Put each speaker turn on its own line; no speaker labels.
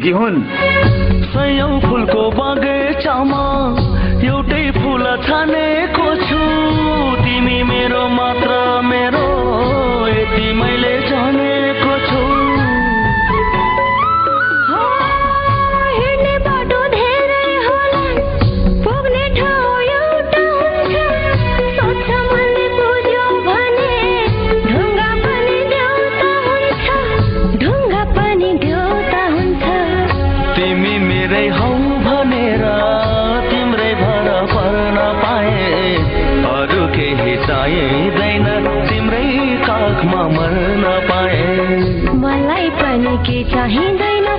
भइसकेकी हुन्।
सयौं फुलको बगैँचामा एउटै फुल छानेको छु, तिमी मेरो मात्र मेरो यति मैले जानेको छु। तिमी मेरै हौ भनेर तिम्रै भर पर्न पाए, अरू केही चाहिँदैन, तिम्रै काखमा मर्न पाए।
मलाई पनि के चाहिँदैन,